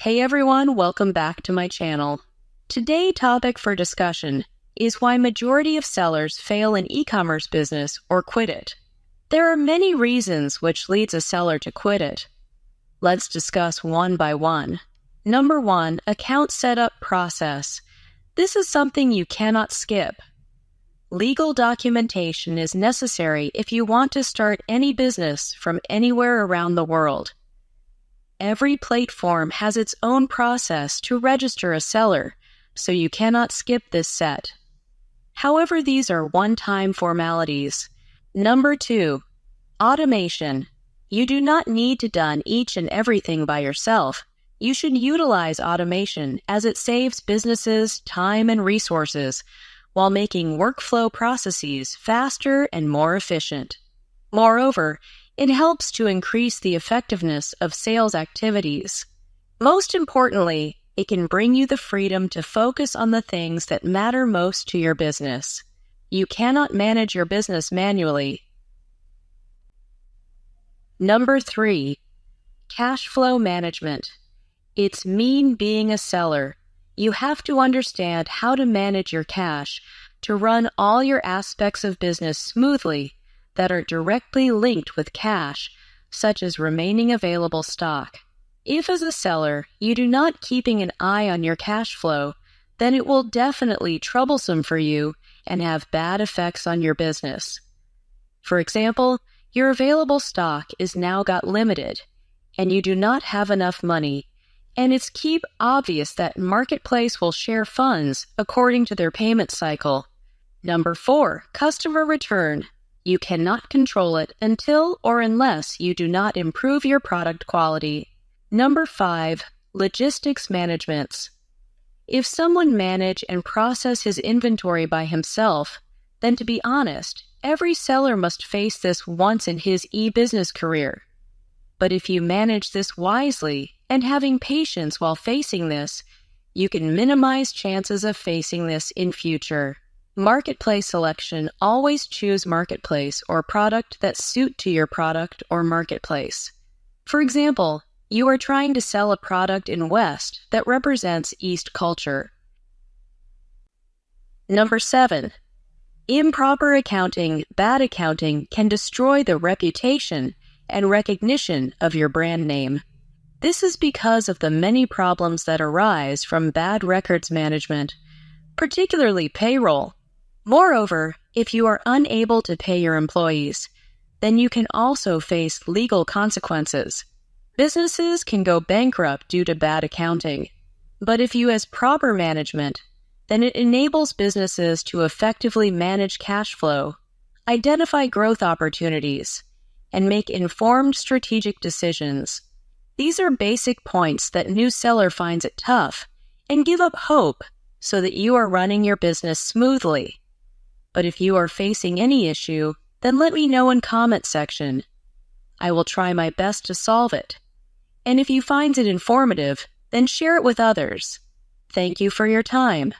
Hey everyone, welcome back to my channel. Today's topic for discussion is why majority of sellers fail in e-commerce business or quit it. There are many reasons which leads a seller to quit it. Let's discuss one by one. Number 1, account setup process. This is something you cannot skip. Legal documentation is necessary if you want to start any business from anywhere around the world. Every platform has its own process to register a seller, so you cannot skip this set. However, these are one-time formalities. Number 2, automation. You do not need to do each and everything by yourself. You should utilize automation as it saves businesses time and resources while making workflow processes faster and more efficient. Moreover, it helps to increase the effectiveness of sales activities. Most importantly, it can bring you the freedom to focus on the things that matter most to your business. You cannot manage your business manually. Number 3, cash flow management. It's mean being a seller. You have to understand how to manage your cash to run all your aspects of business smoothly that are directly linked with cash, such as remaining available stock. If as a seller, you do not keeping an eye on your cash flow, then it will definitely troublesome for you and have bad effects on your business. For example, your available stock is now got limited, and you do not have enough money, and it's keep obvious that Marketplace will share funds according to their payment cycle. Number 4, customer return. You cannot control it until or unless you do not improve your product quality. Number 5, logistics management. If someone manage and process his inventory by himself, then to be honest, every seller must face this once in his e-business career. But if you manage this wisely and having patience while facing this, you can minimize chances of facing this in future. Marketplace selection. Always choose marketplace or product that suit to your product or marketplace. For example, you are trying to sell a product in West that represents East culture. Number 7, improper accounting. Bad accounting can destroy the reputation and recognition of your brand name. This is because of the many problems that arise from bad records management, particularly payroll. Moreover, if you are unable to pay your employees, then you can also face legal consequences. Businesses can go bankrupt due to bad accounting. But if you have proper management, then it enables businesses to effectively manage cash flow, identify growth opportunities, and make informed strategic decisions. These are basic points that new seller finds it tough and give up hope so that you are running your business smoothly. But if you are facing any issue, then let me know in comment section. I will try my best to solve it. And if you find it informative, then share it with others. Thank you for your time.